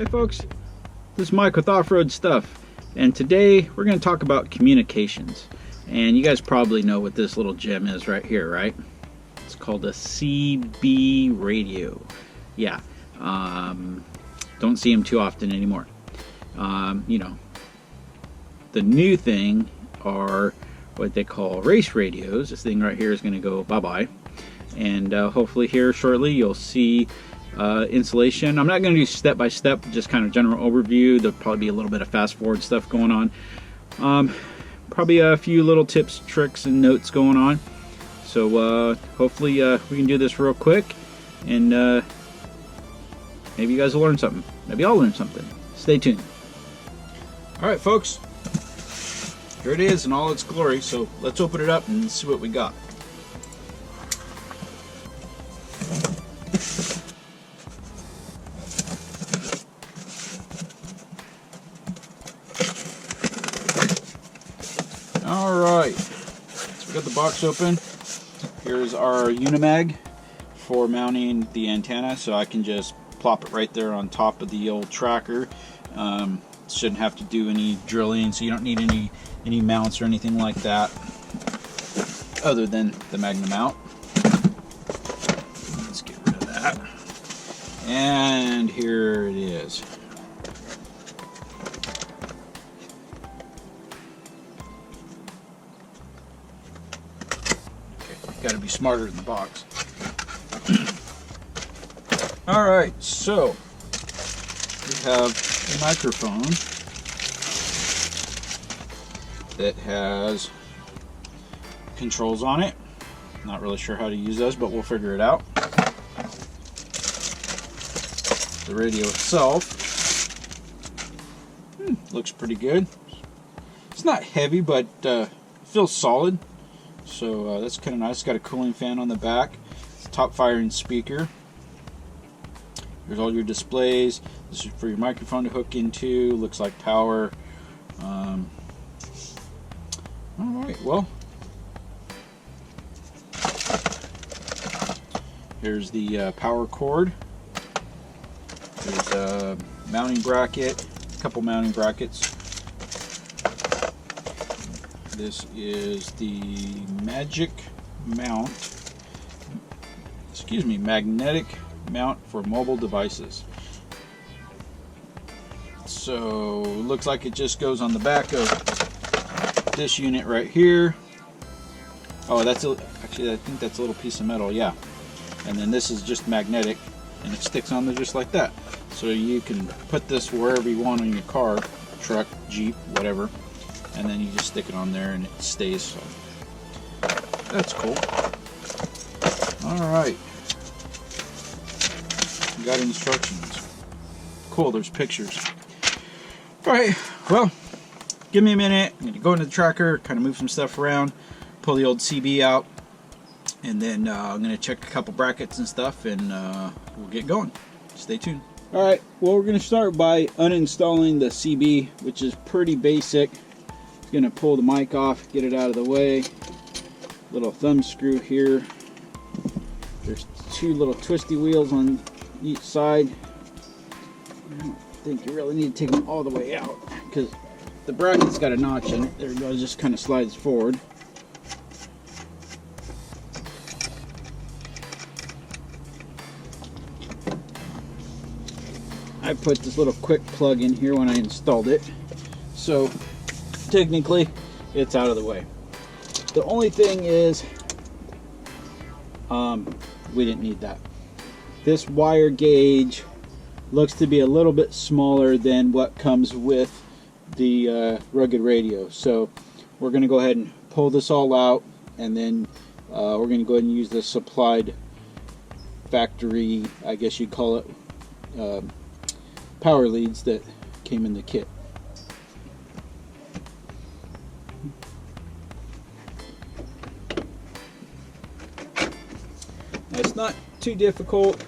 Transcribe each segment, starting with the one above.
Hey folks, this is Mike with Off-Road Stuff, and today we're going to talk about communications. And you guys probably know what this little gem is right here, right? It's called a CB radio. Yeah, don't see them too often anymore. You know, the new thing are what they call race radios. This thing right here is going to go bye-bye, and hopefully here shortly you'll see installation. I'm not going to do step by step, just kind of general overview. There'll probably be a little bit of fast forward stuff going on. Probably a few little tips, tricks, and notes going on. So hopefully we can do this real quick, and maybe you guys will learn something. Maybe I'll learn something. Stay tuned. Alright folks, here it is in all its glory. So let's open it up and see what we got. Alright, so we got the box open. Here's our Unimag for mounting the antenna, so I can just plop it right there on top of the old tracker. Shouldn't have to do any drilling, so you don't need any mounts or anything like that other than the Magna mount. Let's get rid of that. And here it is. Got to be smarter than the box. Alright, so we have a microphone that has controls on it. Not really sure how to use those, but we'll figure it out. The radio itself looks pretty good. It's not heavy, but it feels solid. So that's kind of nice. It's got a cooling fan on the back. Top firing speaker. Here's all your displays. This is for your microphone to hook into. Looks like power. Alright, well, here's the power cord. There's a mounting bracket, a couple mounting brackets. This is the Magic mount, magnetic mount for mobile devices. So looks like it just goes on the back of this unit right here. Oh, actually I think that's a little piece of metal, yeah. And then this is just magnetic, and it sticks on there just like that. So you can put this wherever you want on your car, truck, Jeep, whatever. And then you just stick it on there and it stays. So that's cool. Alright. Got instructions. Cool, there's pictures. Alright, well, give me a minute. I'm going to go into the tracker, kind of move some stuff around, pull the old CB out, and then I'm going to check a couple brackets and stuff, and we'll get going. Stay tuned. Alright, well, we're going to start by uninstalling the CB, which is pretty basic. Going to pull the mic off, get it out of the way. Little thumb screw here. There's two little twisty wheels on each side. I don't think you really need to take them all the way out because the bracket's got a notch in it. There it goes, just kind of slides forward. I put this little quick plug in here when I installed it, so technically it's out of the way. The only thing is we didn't need that. This wire gauge looks to be a little bit smaller than what comes with the rugged radio, so we're going to go ahead and pull this all out, and then we're going to go ahead and use the supplied factory, I guess you'd call it, power leads that came in the kit. It's not too difficult.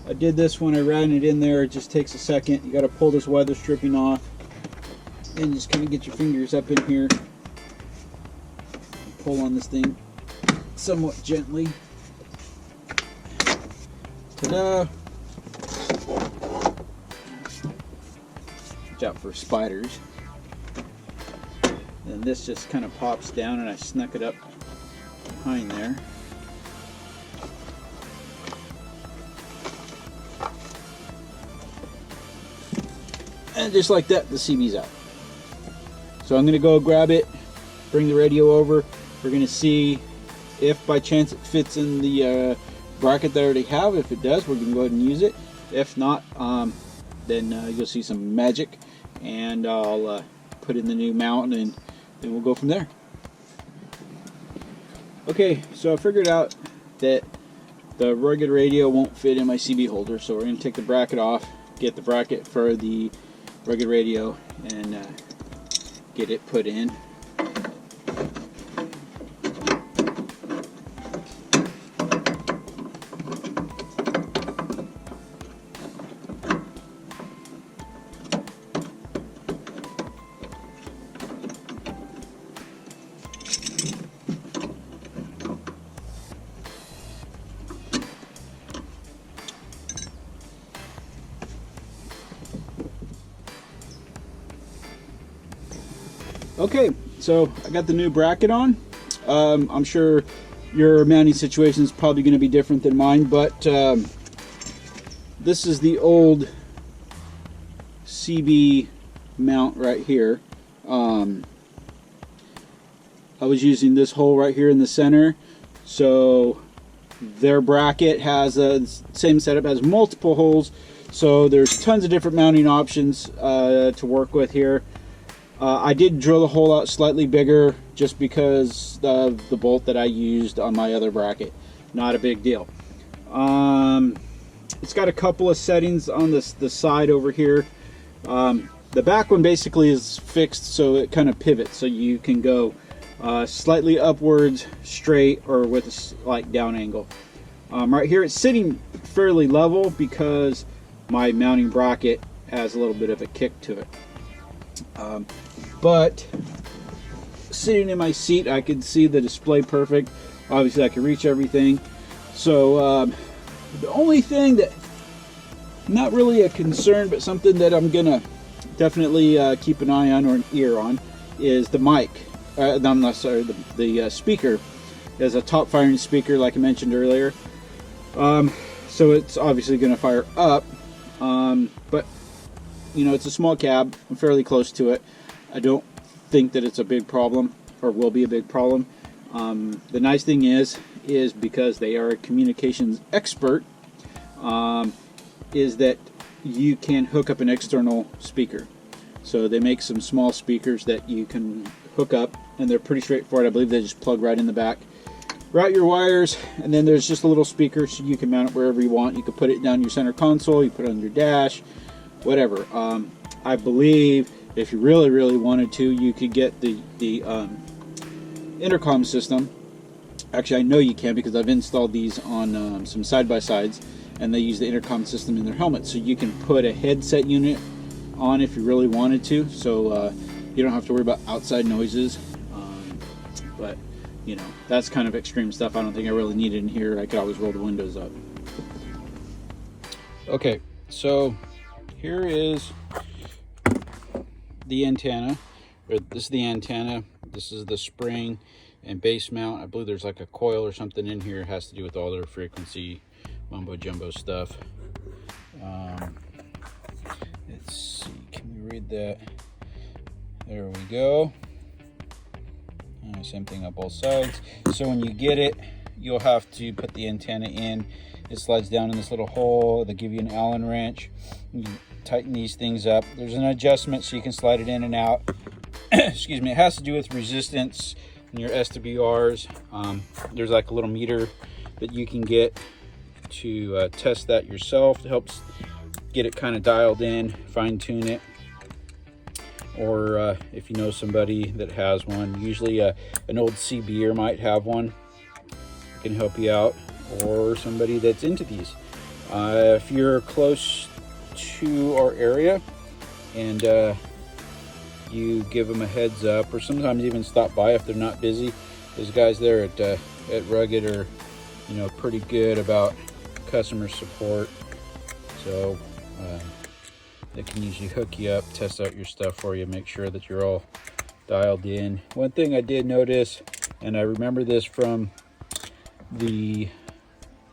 I did this when I ran it in there. It just takes a second. You got to pull this weather stripping off and just kind of get your fingers up in here. Pull on this thing somewhat gently. Ta-da! Watch out for spiders. And this just kind of pops down, and I snuck it up behind there. And just like that, the CB's out. So I'm going to go grab it, bring the radio over. We're going to see if by chance it fits in the bracket that I already have. If it does, we're going to go ahead and use it. If not, then you'll see some magic, and I'll put in the new mount, and then we'll go from there. Okay, so I figured out that the rugged radio won't fit in my CB holder, so we're going to take the bracket off, get the bracket for the rugged radio, and get it put in. Okay, so I got the new bracket on. I'm sure your mounting situation is probably going to be different than mine, but this is the old CB mount right here. I was using this hole right here in the center, so their bracket has a same setup, has multiple holes, so there's tons of different mounting options to work with here. I did drill the hole out slightly bigger just because of the bolt that I used on my other bracket. Not a big deal. It's got a couple of settings on the side over here. The back one basically is fixed, so it kind of pivots, so you can go slightly upwards, straight, or with a slight down angle. Right here it's sitting fairly level because my mounting bracket has a little bit of a kick to it. But sitting in my seat, I can see the display perfect. Obviously I can reach everything. So the only thing that, not really a concern, but something that I'm gonna definitely keep an eye on, or an ear on, is the mic. I'm not sorry, the speaker. There's a top firing speaker like I mentioned earlier. So it's obviously gonna fire up, but you know, it's a small cab. I'm fairly close to it. I don't think that it's a big problem, or will be a big problem. The nice thing is because they are a communications expert, is that you can hook up an external speaker. So they make some small speakers that you can hook up, and they're pretty straightforward. I believe they just plug right in the back. Route your wires, and then there's just a little speaker, so you can mount it wherever you want. You can put it down your center console, you put it on your dash, whatever. I believe if you really wanted to, you could get the intercom system. Actually, I know you can, because I've installed these on some side-by-sides, and they use the intercom system in their helmet, so you can put a headset unit on if you really wanted to, so you don't have to worry about outside noises. But you know, that's kind of extreme stuff. I don't think I really need it in here. I could always roll the windows up. Okay, so here is the antenna. This is the antenna. This is the spring and base mount. I believe there's like a coil or something in here. It has to do with all their frequency mumbo jumbo stuff. Let's see, can we read that? There we go. Same thing on both sides. So when you get it, you'll have to put the antenna in. It slides down in this little hole. They give you an Allen wrench. You tighten these things up. There's an adjustment so you can slide it in and out. Excuse me. It has to do with resistance in your SWRs. There's like a little meter that you can get to test that yourself. It helps get it kind of dialed in, fine tune it. Or if you know somebody that has one, usually an old CB'er might have one. It can help you out, or somebody that's into these. If you're close to our area and you give them a heads up, or sometimes even stop by if they're not busy. Those guys there at Rugged are, you know, pretty good about customer support. So that can usually hook you up, test out your stuff for you, make sure that you're all dialed in. One thing I did notice, and I remember this from the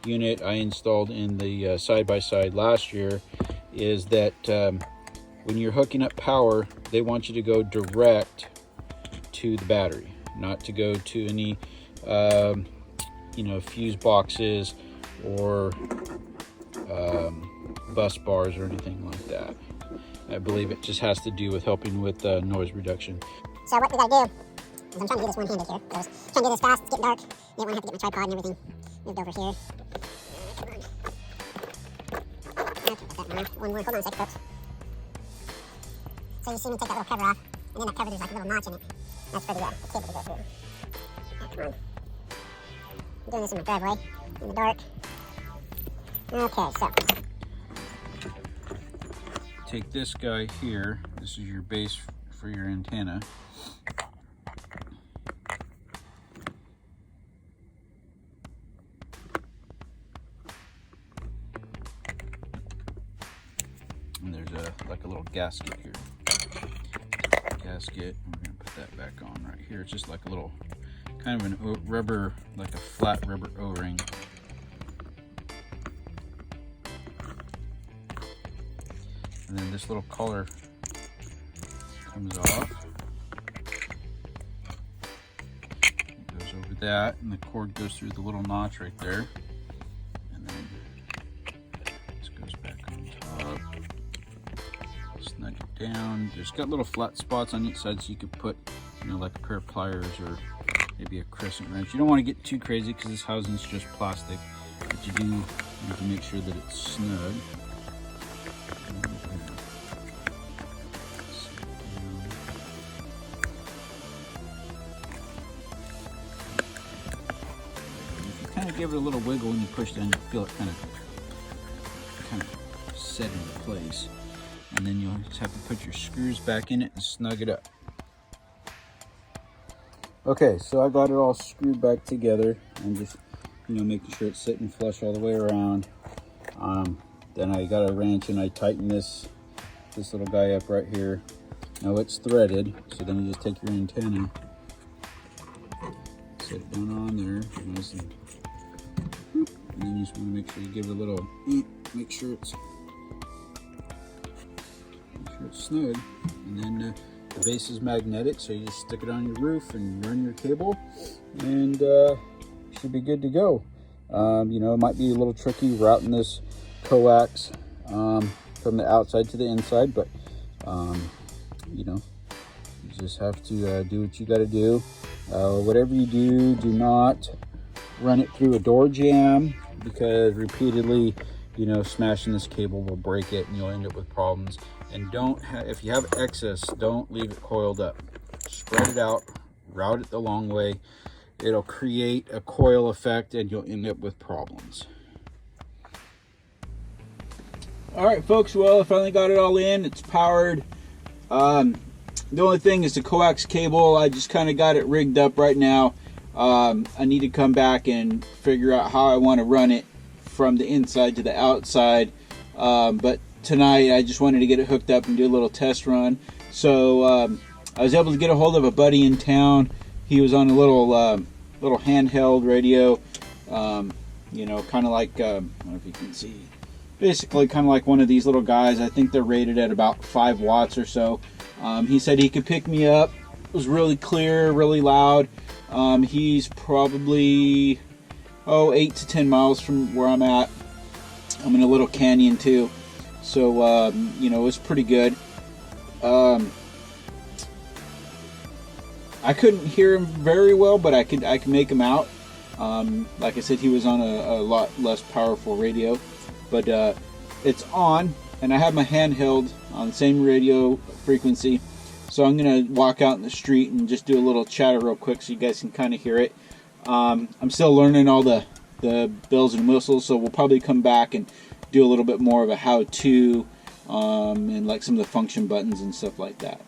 unit I installed in the side-by-side last year, is that when you're hooking up power, they want you to go direct to the battery, not to go to any fuse boxes or bus bars or anything like that. I believe it just has to do with helping with noise reduction. So what we gotta do is I'm trying to do this one-handed here. So I was trying to do this fast. It's getting dark. Didn't want to have to get my tripod and everything moved over here. Come on. Okay, put that on. One more. Hold on a second, folks. So you see me take that little cover off, and then that cover, there's like a little notch in it. That's for the cable to go through. Come on. I'm doing this in my driveway, in the dark. Okay, so. Take this guy here. This is your base for your antenna. And there's like a little gasket here. Gasket. We're gonna put that back on right here. It's just like a little kind of an rubber, like a flat rubber O-ring. And then this little collar comes off. It goes over that, and the cord goes through the little notch right there. And then this goes back on top. Snug it down. There's got little flat spots on each side, so you could put, like a pair of pliers or maybe a crescent wrench. You don't want to get too crazy because this housing's just plastic, but you do need to make sure that it's snug. Kind of give it a little wiggle when you push down, you feel it kind of set into place, and then you'll just have to put your screws back in it and snug it up. Okay, so I got it all screwed back together and just making sure it's sitting flush all the way around. Then I got a wrench and I tighten this little guy up right here. Now it's threaded, so then you just take your antenna, set it down on there, and then you just want to make sure you give it a little, make sure it's snug. And then the base is magnetic, so you just stick it on your roof and run your cable, and you should be good to go. It might be a little tricky routing this coax from the outside to the inside, but you just have to do what you got to do. Whatever you do, do not run it through a door jamb, because repeatedly, smashing this cable will break it and you'll end up with problems. And if you have excess, don't leave it coiled up. Spread it out, route it the long way. It'll create a coil effect and you'll end up with problems. All right, folks, well, I finally got it all in. It's powered. The only thing is the coax cable. I just kind of got it rigged up right now. I need to come back and figure out how I want to run it from the inside to the outside. But tonight I just wanted to get it hooked up and do a little test run. So I was able to get a hold of a buddy in town. He was on a little handheld radio, kind of like, I don't know if you can see, basically kind of like one of these little guys. I think they're rated at about 5 watts or so. He said he could pick me up. It was really clear, really loud. He's probably 8 to 10 miles from where I'm at. I'm in a little canyon too, so it was pretty good. I couldn't hear him very well, but I could make him out. Like I said, he was on a lot less powerful radio, but it's on, and I have my handheld on the same radio frequency. So I'm gonna walk out in the street and just do a little chatter real quick so you guys can kind of hear it. I'm still learning all the bells and whistles, so we'll probably come back and do a little bit more of a how-to and like some of the function buttons and stuff like that.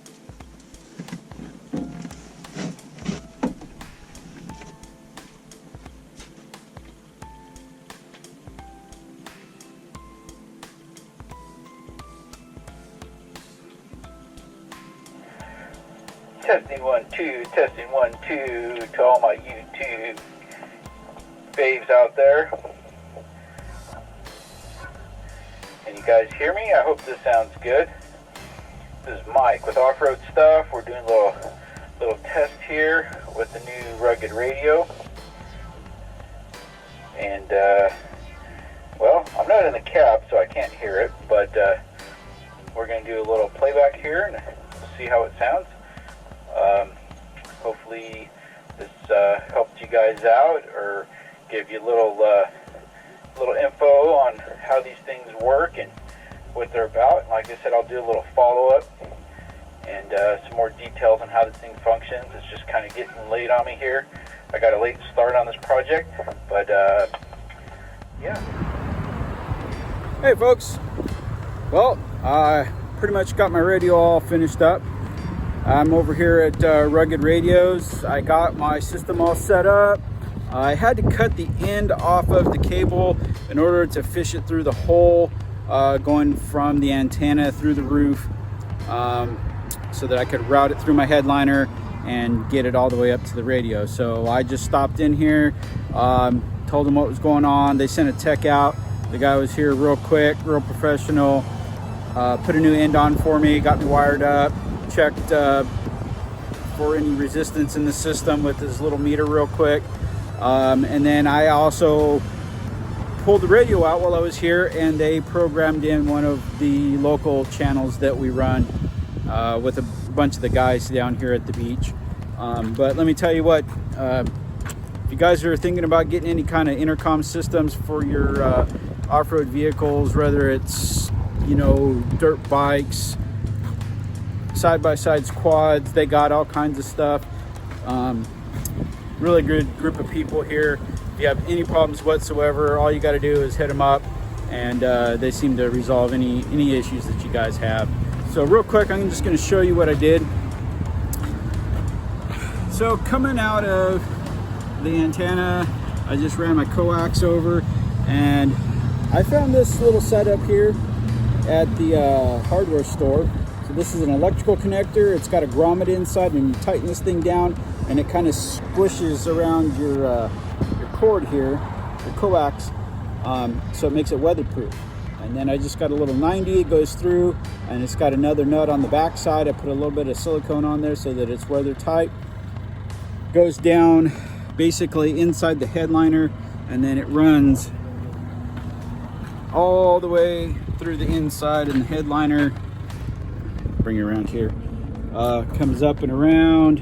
Testing 1 2, testing 1 2 to all my YouTube faves out there. Can you guys hear me? I hope this sounds good. This is Mike with Off-Road Stuff. We're doing a little test here with the new rugged radio. And well, I'm not in the cab, so I can't hear it, but we're going to do a little playback here and see how it sounds. Hopefully this helped you guys out or give you a little info on how these things work and what they're about. And like I said, I'll do a little follow-up and some more details on how this thing functions. It's just kind of getting late on me here. I got a late start on this project, but yeah. Hey folks, well, I pretty much got my radio all finished up. I'm over here at Rugged Radios. I got my system all set up. I had to cut the end off of the cable in order to fish it through the hole going from the antenna through the roof, so that I could route it through my headliner and get it all the way up to the radio. So I just stopped in here, told them what was going on. They sent a tech out. The guy was here real quick, real professional, put a new end on for me, got me wired up, checked for any resistance in the system with this little meter real quick. And then I also pulled the radio out while I was here, and they programmed in one of the local channels that we run with a bunch of the guys down here at the beach. But let me tell you what, if you guys are thinking about getting any kind of intercom systems for your off-road vehicles, whether it's, you know, dirt bikes, side-by-sides, quads, they got all kinds of stuff. Really good group of people here. If you have any problems whatsoever, all you got to do is hit them up, and they seem to resolve any issues that you guys have. So real quick, I'm just going to show you what I did. So coming out of the antenna, I just ran my coax over, and I found this little setup here at the hardware store. So this is an electrical connector. It's got a grommet inside, and you tighten this thing down, and it kind of squishes around your cord here, your coax, so it makes it weatherproof. And then I just got a little 90, it goes through, and it's got another nut on the back side. I put a little bit of silicone on there so that it's weather tight. Goes down basically inside the headliner, and then it runs all the way through the inside, and the headliner, bring it around here, comes up and around.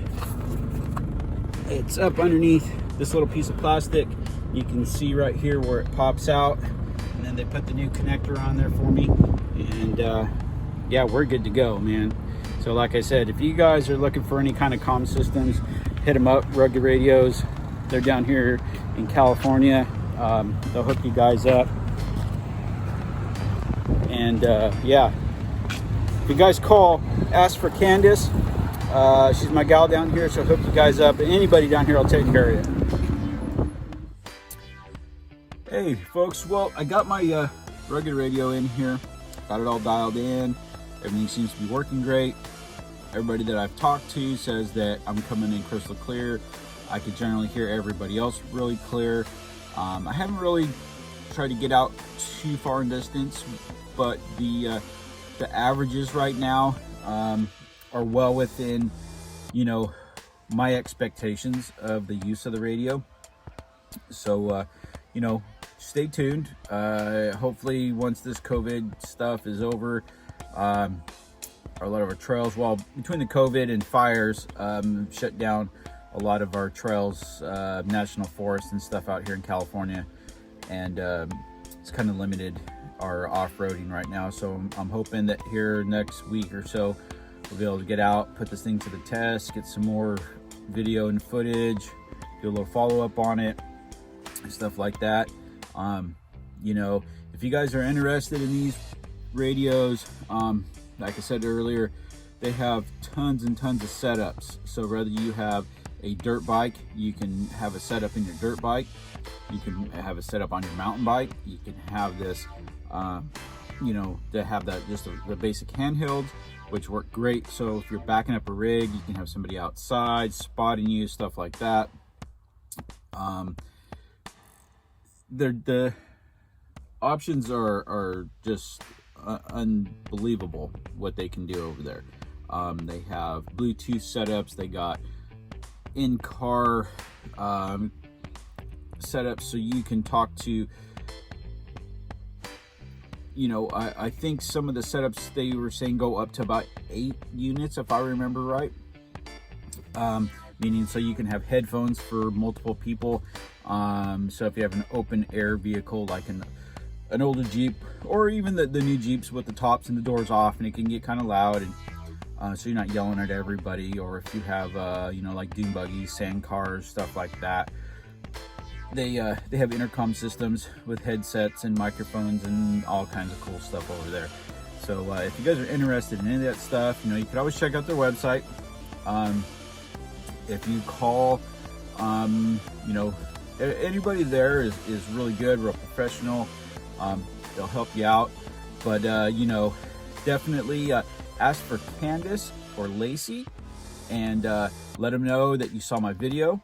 It's up underneath this little piece of plastic. You can see right here where it pops out, and then they put the new connector on there for me, and yeah, we're good to go, man. So like I said, if you guys are looking for any kind of comm systems, hit them up, Rugged Radios. They're down here in California. They'll hook you guys up. And yeah, if you guys call, ask for Candace. She's my gal down here. She'll hook you guys up, and anybody down here will take care of you. Hey folks, well, I got my Rugged Radio in here, got it all dialed in. Everything seems to be working great. Everybody that I've talked to says that I'm coming in crystal clear. I can generally hear everybody else really clear. I haven't really tried to get out too far in distance, but the averages right now are well within, you know, my expectations of the use of the radio. So you know, stay tuned. Hopefully once this COVID stuff is over, a lot of our trails, well, between the COVID and fires, shut down a lot of our trails, national forests and stuff out here in California, and it's kind of limited our off-roading right now. So I'm hoping that here next week or so we'll be able to get out, put this thing to the test, get some more video and footage, do a little follow-up on it, stuff like that. You know, if you guys are interested in these radios, like I said earlier, they have tons and tons of setups. So whether you have a dirt bike, you can have a setup in your dirt bike, you can have a setup on your mountain bike, you can have this you know, to have that just the basic handheld, which work great. So if you're backing up a rig, you can have somebody outside spotting you, stuff like that. The options are just unbelievable what they can do over there. They have Bluetooth setups, they got in-car setups, so you can talk to, you know, I think some of the setups they were saying go up to about 8 units, if I remember right. Meaning, so you can have headphones for multiple people. So if you have an open air vehicle like an older Jeep, or even the new Jeeps with the tops and the doors off, and it can get kind of loud, and so you're not yelling at everybody. Or if you have you know, like dune buggies, sand cars, stuff like that, they have intercom systems with headsets and microphones and all kinds of cool stuff over there. So if you guys are interested in any of that stuff, you know, you can always check out their website. If you call, you know, anybody there is really good, real professional. They'll help you out. But you know, definitely ask for Candace or Lacey, and let them know that you saw my video.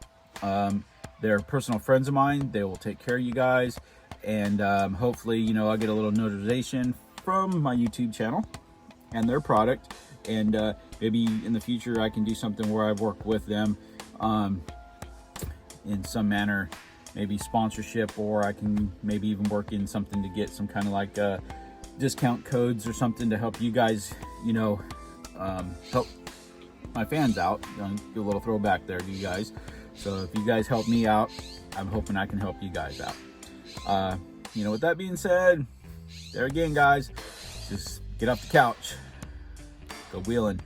They're personal friends of mine. They will take care of you guys, and hopefully, you know, I'll get a little notification from my YouTube channel and their product, and maybe in the future I can do something where I've worked with them in some manner, maybe sponsorship, or I can maybe even work in something to get some kind of like discount codes or something to help you guys, you know, help my fans out. Do a little throwback there to you guys. So if you guys help me out, I'm hoping I can help you guys out. You know, with that being said, there again, guys, just get off the couch, go wheeling,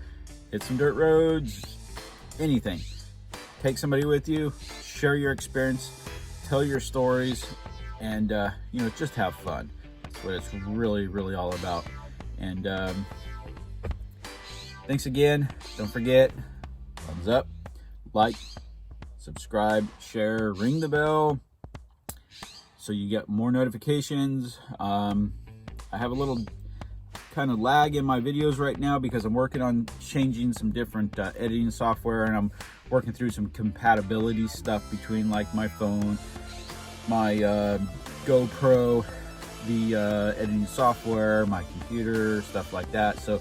hit some dirt roads, anything. Take somebody with you, share your experience, tell your stories, and you know, just have fun. That's what it's really, really all about. And thanks again. Don't forget, thumbs up, like, subscribe, share, ring the bell so you get more notifications. I have a little kind of lag in my videos right now because I'm working on changing some different editing software, and I'm working through some compatibility stuff between like my phone, my GoPro, the editing software, my computer, stuff like that. So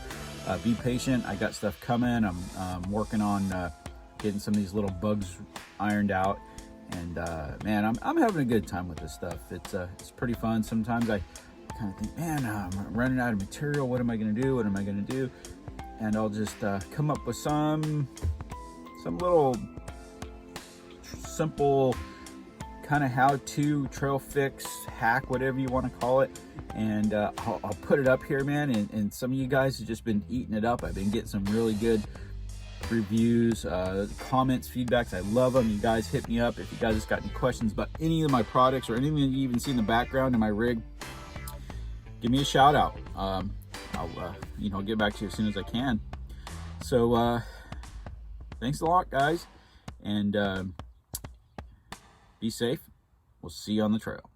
be patient. I got stuff coming. I'm working on getting some of these little bugs ironed out, and man, I'm having a good time with this stuff. It's pretty fun. Sometimes I kind of think, man, I'm running out of material. What am I going to do? What am I going to do? And I'll just come up with some little simple kind of how-to trail fix hack, whatever you want to call it, and I'll put it up here, man. And some of you guys have just been eating it up. I've been getting some really good reviews, comments, feedbacks. I love them. You guys hit me up if you guys got any questions about any of my products or anything you even see in the background in my rig. Give me a shout out. I'll you know, get back to you as soon as I can. So thanks a lot, guys, and be safe. We'll see you on the trail.